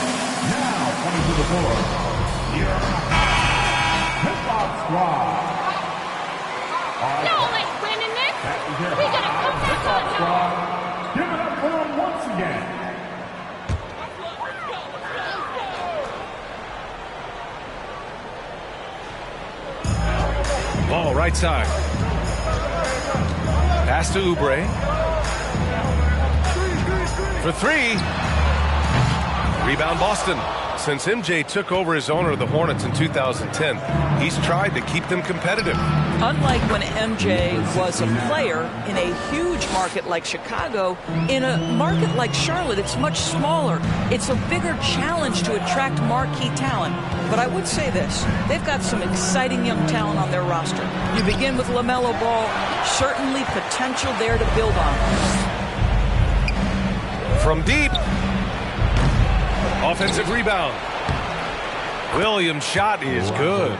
now coming to the floor, your hip-hop squad. No, like winning this. We gotta come back on Squad. Give it up for them once again. Ball right side. Pass to Oubre. For 3. Rebound Boston. Since MJ took over as owner of the Hornets in 2010, he's tried to keep them competitive. Unlike when MJ was a player in a huge market like Chicago, in a market like Charlotte, it's much smaller. It's a bigger challenge to attract marquee talent. But I would say this, they've got some exciting young talent on their roster. You begin with LaMelo Ball, certainly potential there to build on. From deep. Offensive rebound. Williams' shot is good.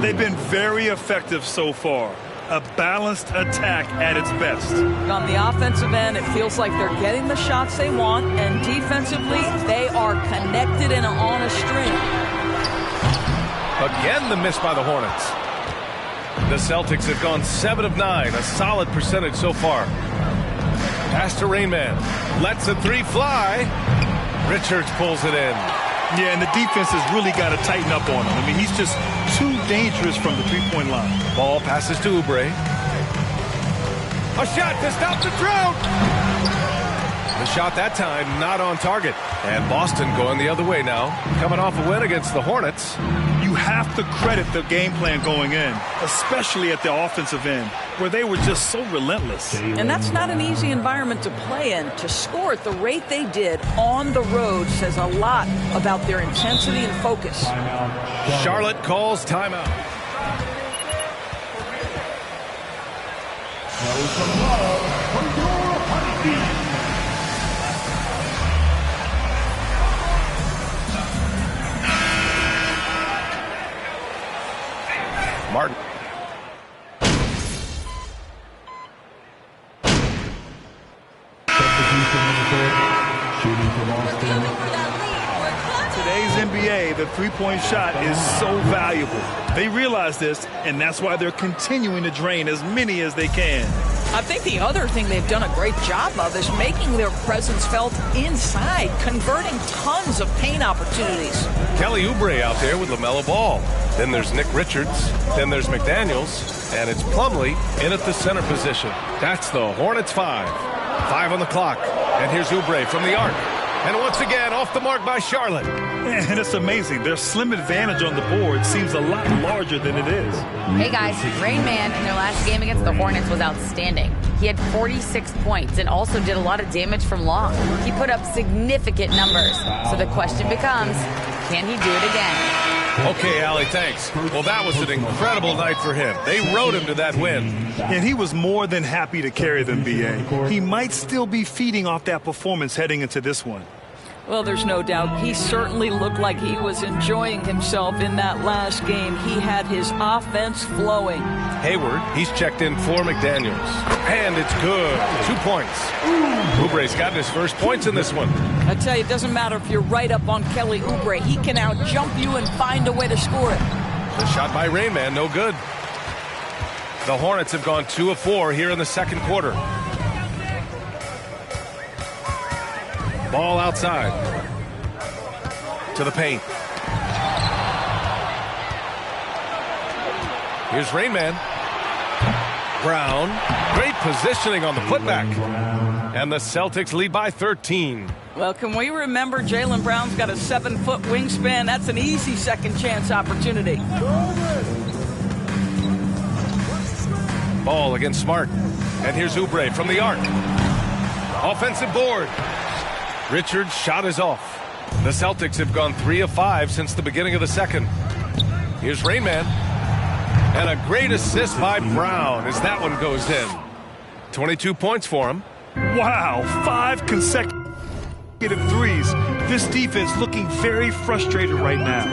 They've been very effective so far. A balanced attack at its best. On the offensive end, it feels like they're getting the shots they want, and defensively, they are connected and on a string. Again, the miss by the Hornets. The Celtics have gone 7 of 9, a solid percentage so far. Pass to Rain Man. Lets the three fly. Richards pulls it in. Yeah, and the defense has really got to tighten up on him. I mean, he's just too dangerous from the three-point line. Ball passes to Oubre. A shot to stop the drought. The shot that time not on target. And Boston going the other way now. Coming off a win against the Hornets. You have to credit the game plan going in, especially at the offensive end, where they were just so relentless. And that's not an easy environment to play in. To score at the rate they did on the road says a lot about their intensity and focus. Charlotte calls timeout. Martin. Today's NBA, the three-point shot is so valuable. They realize this, and that's why they're continuing to drain as many as they can. I think the other thing they've done a great job of is making their presence felt inside, converting tons of paint opportunities. Kelly Oubre out there with LaMelo Ball. Then there's Nick Richards. Then there's McDaniels. And it's Plumlee in at the center position. That's the Hornets 5. 5 on the clock. And here's Oubre from the arc. And once again, off the mark by Charlotte. And it's amazing. Their slim advantage on the board seems a lot larger than it is. Hey, guys. Rain Man in their last game against the Hornets was outstanding. He had 46 points and also did a lot of damage from long. He put up significant numbers. So the question becomes, can he do it again? Okay, Allie, thanks. Well, that was an incredible night for him. They rode him to that win. And he was more than happy to carry them, B.A. He might still be feeding off that performance heading into this one. Well, there's no doubt. He certainly looked like he was enjoying himself in that last game. He had his offense flowing. Hayward, he's checked in for McDaniels. And it's good. 2 points. Oubre's gotten his first points in this one. I tell you, it doesn't matter if you're right up on Kelly Oubre. He can out-jump you and find a way to score it. The shot by Rain Man, no good. The Hornets have gone 2 of 4 here in the second quarter. Ball outside. To the paint. Here's Rain Man. Brown. Great positioning on the putback. And the Celtics lead by 13. Well, can we remember Jaylen Brown's got a 7-foot wingspan? That's an easy second chance opportunity. Ball against Smart. And here's Oubre from the arc. Offensive board. Richards' shot is off. The Celtics have gone 3 of 5 since the beginning of the second. Here's Rain Man. And a great assist by Brown as that one goes in. 22 points for him. Wow, 5 consecutive threes. This defense looking very frustrated right now.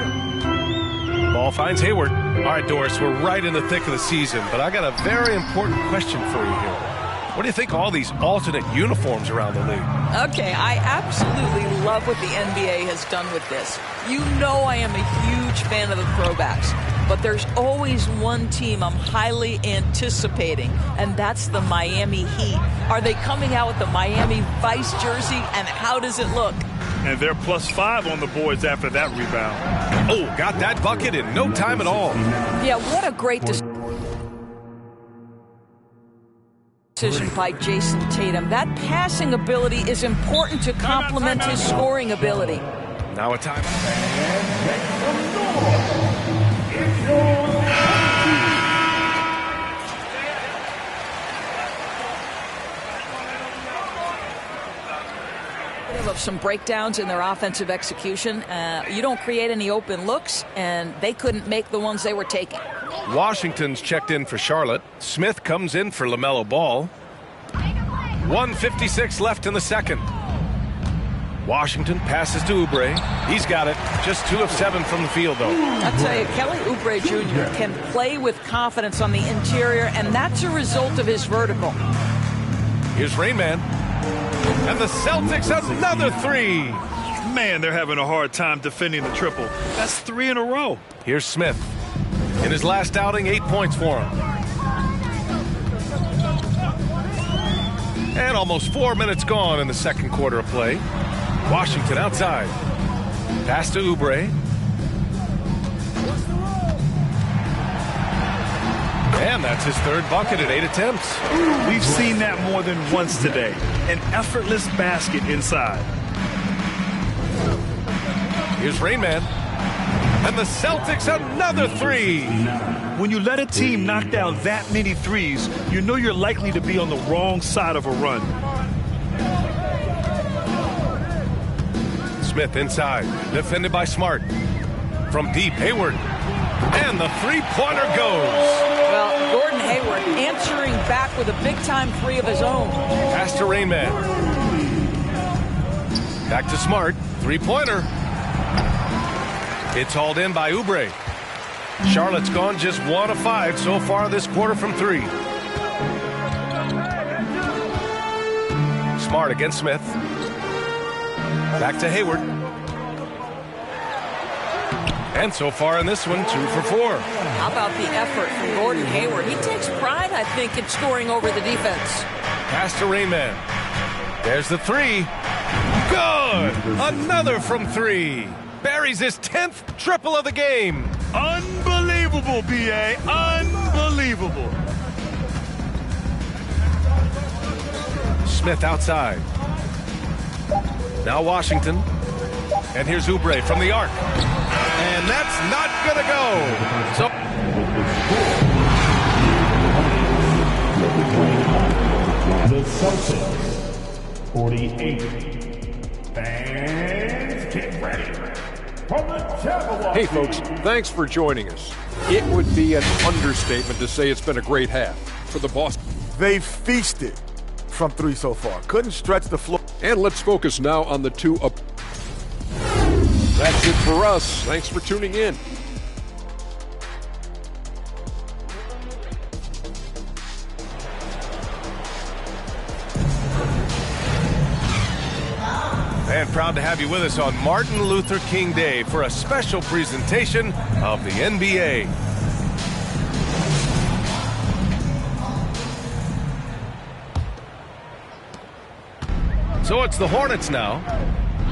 Ball finds Hayward. All right, Doris, we're right in the thick of the season, but I got a very important question for you here. What do you think of all these alternate uniforms around the league? Okay, I absolutely love what the NBA has done with this. You know I am a huge fan of the throwbacks, but there's always one team I'm highly anticipating, and that's the Miami Heat. Are they coming out with the Miami Vice jersey, and how does it look? And they're +5 on the boards after that rebound. Oh, got that bucket in no time at all. Yeah, what a great decision by Jason Tatum. That passing ability is important to complement his scoring ability. Now a time. Of some breakdowns in their offensive execution. You don't create any open looks, and they couldn't make the ones they were taking. Washington's checked in for Charlotte. Smith comes in for LaMelo Ball. 1:56 left in the second. Washington passes to Oubre. He's got it. Just 2 of 7 from the field, though. I'll tell you, Kelly Oubre Jr. can play with confidence on the interior, and that's a result of his vertical. Here's Rain Man. And the Celtics another 3. Man, they're having a hard time defending the triple. That's 3 in a row. Here's Smith. In his last outing, 8 points for him. And almost 4 minutes gone in the second quarter of play. Washington outside. Pass to Oubre. And that's his third bucket at 8 attempts. We've seen that more than once today. An effortless basket inside. Here's Rain Man. And the Celtics another 3. When you let a team knock down that many threes, you know you're likely to be on the wrong side of a run. Smith inside. Defended by Smart. From deep, Hayward. And the three-pointer goes. Well, Gordon Hayward answering back with a big-time 3 of his own. Pass to Rain Man. Back to Smart. Three-pointer. It's hauled in by Oubre. Charlotte's gone just 1 of 5 so far this quarter from 3. Smart against Smith. Back to Hayward. And so far in this one, 2 for 4. How about the effort from Gordon Hayward? He takes pride, I think, in scoring over the defense. Pass to Rain Man. There's the 3. Good! Another from 3. Buries his 10th triple of the game. Unbelievable, B.A. Unbelievable. Smith outside. Now Washington. And here's Oubre from the arc. And that's not going to go. So the Celtics, 48. Fans, get ready. From the Jabberwocky. Hey, folks, thanks for joining us. It would be an understatement to say it's been a great half for the Boston. They feasted from 3 so far. Couldn't stretch the floor. And let's focus now on the 2 up. That's it for us. Thanks for tuning in. And proud to have you with us on Martin Luther King Day for a special presentation of the NBA. So it's the Hornets now,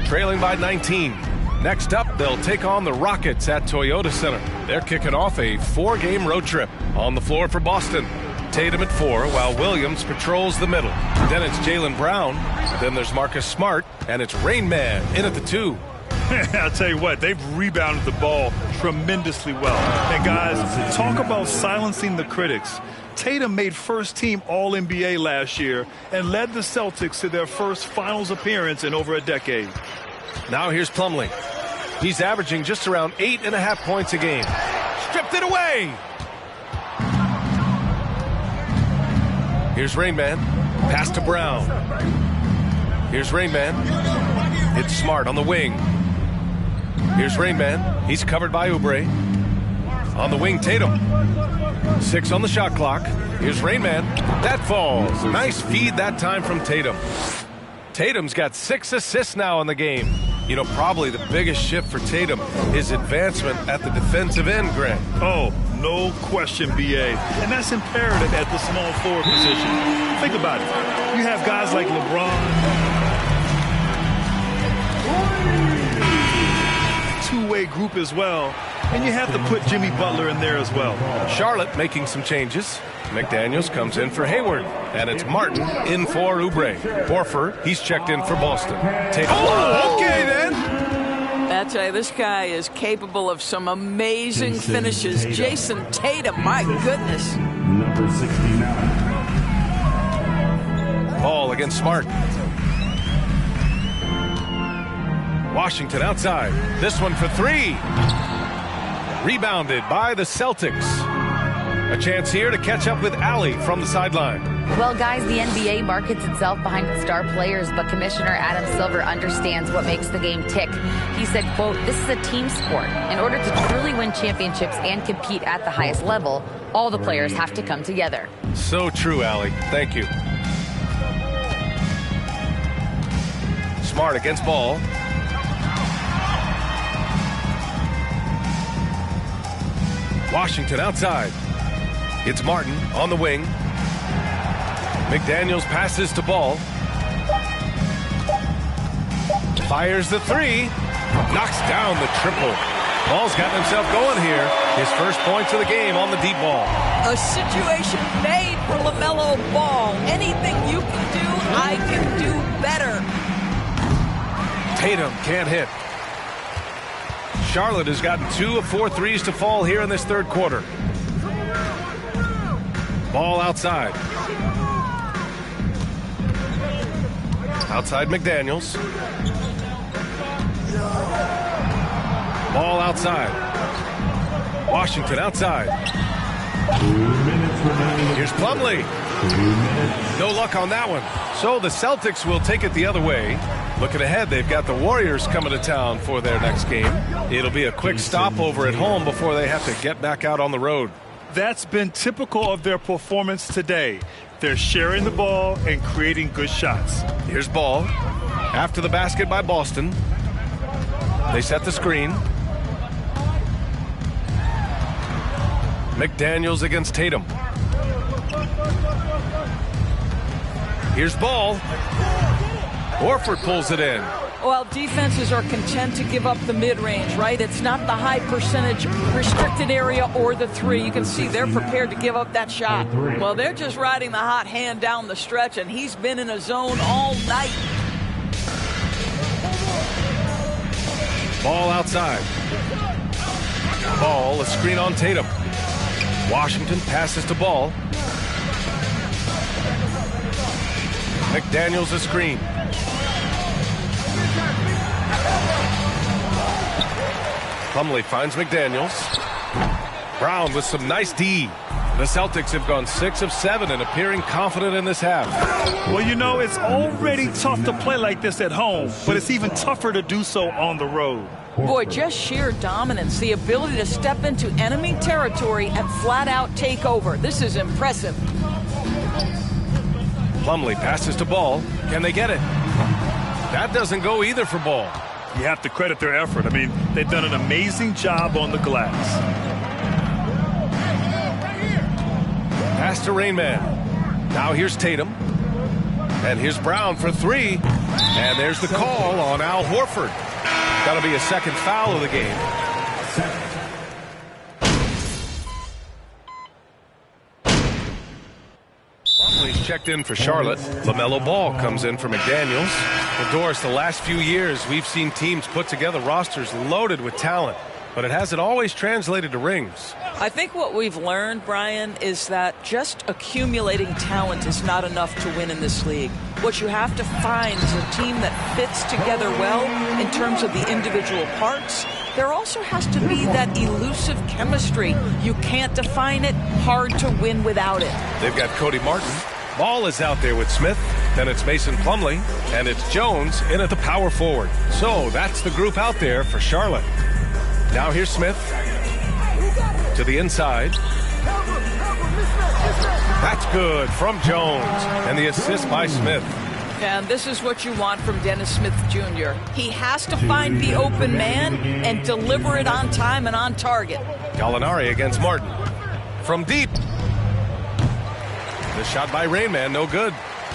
trailing by 19. Next up, they'll take on the Rockets at Toyota Center. They're kicking off a 4-game road trip. On the floor for Boston, Tatum at 4, while Williams patrols the middle. Then it's Jaylen Brown. Then there's Marcus Smart, and it's Rain Man in at the 2. I'll tell you what, they've rebounded the ball tremendously well. And guys, talk about silencing the critics. Tatum made first-team All-NBA last year and led the Celtics to their first finals appearance in over a decade. Now here's Plumlee. He's averaging just around 8.5 points a game. Stripped it away. Here's Rain Man. Pass to Brown. Here's Rain Man. It's Smart on the wing. Here's Rain Man. He's covered by Oubre. On the wing, Tatum. 6 on the shot clock. Here's Rain Man. That falls. Nice feed that time from Tatum. Tatum's got 6 assists now in the game. You know, probably the biggest shift for Tatum is advancement at the defensive end, Greg. Oh, no question, B.A. And that's imperative at the small forward position. Think about it. You have guys like LeBron. Two-way group as well. And you have to put Jimmy Butler in there as well. Charlotte making some changes. McDaniels comes in for Hayward. And it's Martin in for Oubre. Horford, he's checked in for Boston. Oh, okay then. I tell you, this guy is capable of some amazing finishes. Jason Tatum, my goodness. Number 69. Ball against Smart. Washington outside. This one for three. Rebounded by the Celtics. A chance here to catch up with Allie from the sideline. Well, guys, the NBA markets itself behind its star players, but Commissioner Adam Silver understands what makes the game tick. He said, quote, "This is a team sport. In order to truly win championships and compete at the highest level, all the players have to come together." So true, Allie. Thank you. Smart against Ball. Washington outside. It's Martin on the wing. McDaniels passes to Ball. Fires the three. Knocks down the triple. Ball's gotten himself going here. His first points of the game on the deep ball. A situation made for LaMelo Ball. Anything you can do, I can do better. Tatum can't hit. Charlotte has gotten 2 of 4 threes to fall here in this third quarter. Ball outside. Outside McDaniels. Ball outside. Washington outside. 2 minutes remaining. Here's Plumlee. 2 minutes. No luck on that one. So the Celtics will take it the other way. Looking ahead, they've got the Warriors coming to town for their next game. It'll be a quick stopover at home before they have to get back out on the road. That's been typical of their performance today. They're sharing the ball and creating good shots. Here's Ball. After the basket by Boston. They set the screen. McDaniels against Tatum. Here's Ball. Horford pulls it in. Well, defenses are content to give up the mid-range, right? It's not the high percentage restricted area or the three. You can see they're prepared to give up that shot. Well, they're just riding the hot hand down the stretch, and he's been in a zone all night. Ball outside. Ball, a screen on Tatum. Washington passes to Ball. McDaniels a screen. Plumlee finds McDaniels. Brown with some nice D. The Celtics have gone 6 of 7 and appearing confident in this half. Well, you know, it's already tough to play like this at home, but it's even tougher to do so on the road. Boy, just sheer dominance, the ability to step into enemy territory and flat out take over. This is impressive. Plumlee passes to Ball. Can they get it? That doesn't go either for Ball. You have to credit their effort. I mean, they've done an amazing job on the glass. Pass to Rain Man. Now here's Tatum. And here's Brown for three. And there's the call on Al Horford. That'll be a second foul of the game. Plumlee's checked in for Charlotte. LaMelo Ball comes in for McDaniels. Well, Doris, the last few years, we've seen teams put together rosters loaded with talent, but it hasn't always translated to rings. I think what we've learned, Brian, is that just accumulating talent is not enough to win in this league. What you have to find is a team that fits together well in terms of the individual parts. There also has to be that elusive chemistry. You can't define it, hard to win without it. They've got Cody Martin. Ball is out there with Smith. Then it's Mason Plumlee. And it's Jones in at the power forward. So that's the group out there for Charlotte. Now here's Smith. To the inside. That's good from Jones. And the assist by Smith. And this is what you want from Dennis Smith Jr. He has to find the open man and deliver it on time and on target. Gallinari against Martin. From deep. The shot by Rain Man, no good.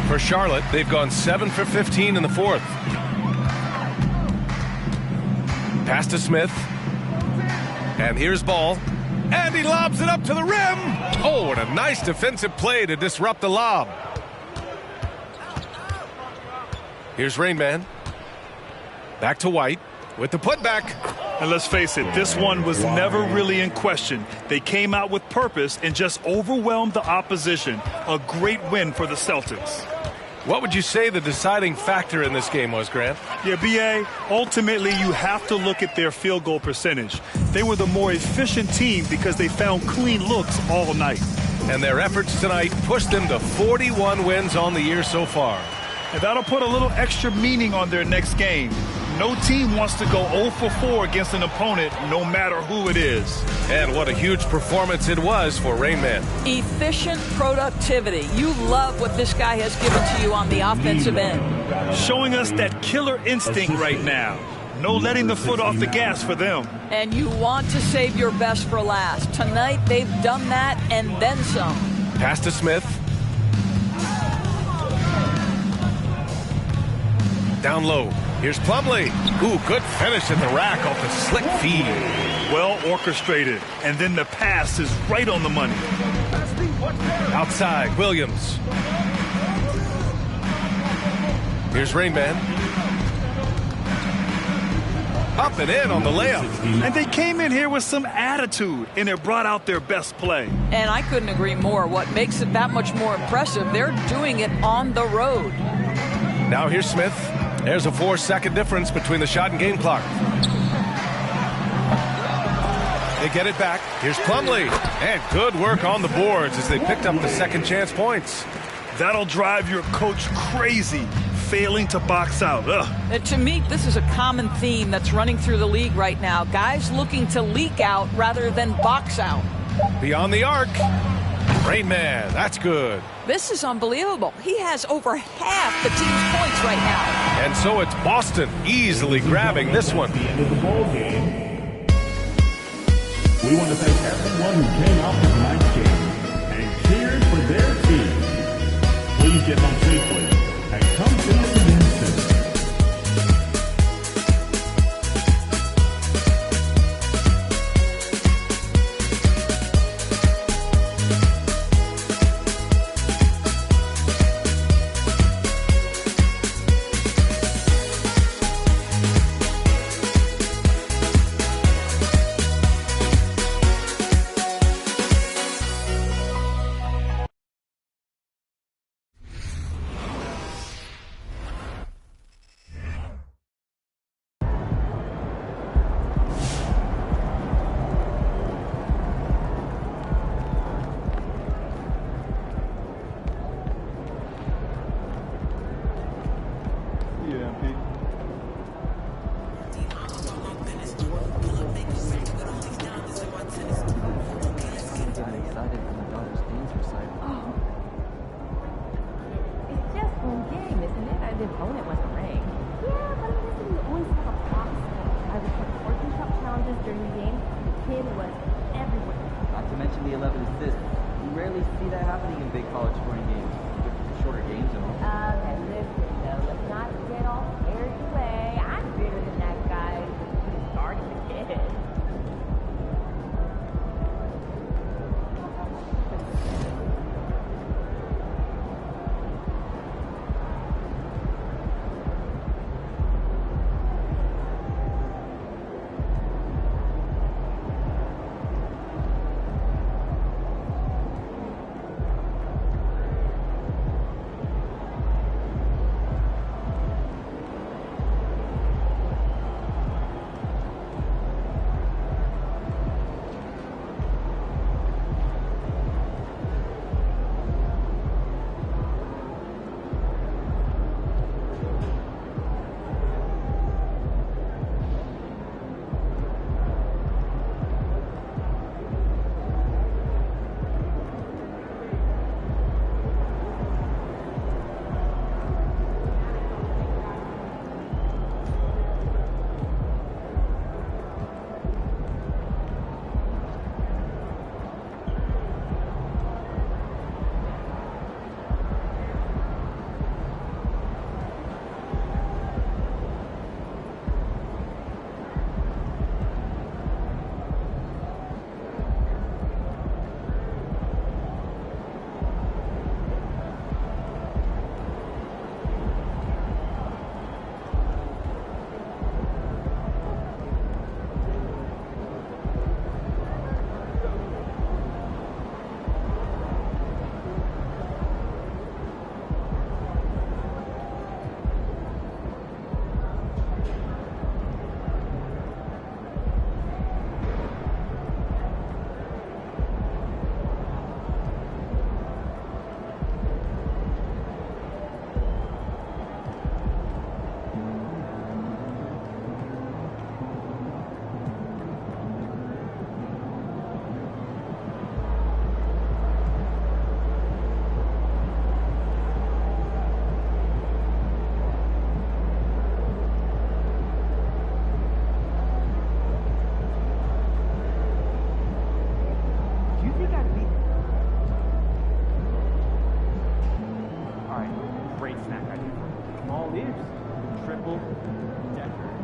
For Charlotte, they've gone 7 for 15 in the fourth. Pass to Smith. And here's Ball. And he lobs it up to the rim. Oh, what a nice defensive play to disrupt the lob. Here's Rain Man. Back to White. with the putback. And let's face it, this one was never really in question. They came out with purpose and just overwhelmed the opposition. A great win for the Celtics. What would you say the deciding factor in this game was, Grant? Yeah, B.A., ultimately you have to look at their field goal percentage. They were the more efficient team because they found clean looks all night. And their efforts tonight pushed them to 41 wins on the year so far. And that'll put a little extra meaning on their next game. No team wants to go 0 for 4 against an opponent, no matter who it is. And what a huge performance it was for Rain Man. Efficient productivity. You love what this guy has given to you on the offensive end. Showing us that killer instinct right now. No letting the foot off the gas for them. And you want to save your best for last. Tonight, they've done that and then some. Pass to Smith. Down low. Here's Plumlee. Ooh, good finish at the rack off the slick feed. Well orchestrated. And then the pass is right on the money. Outside, Williams. Here's Rain Man. Up and in on the layup. And they came in here with some attitude, and it brought out their best play. And I couldn't agree more. What makes it that much more impressive, they're doing it on the road. Now here's Smith. There's a 4-second difference between the shot and game clock. They get it back. Here's Plumlee. And good work on the boards as they picked up the second chance points. That'll drive your coach crazy, failing to box out. To me, this is a common theme that's running through the league right now. Guys looking to leak out rather than box out. Beyond the arc. Rain Man, that's good. This is unbelievable. He has over half the team's points right now. And so it's Boston easily grabbing this one. At the end of the ball game. We want to thank everyone who came out for tonight's game and cheered for their team. Please get home safely and come to us again soon. triple decker.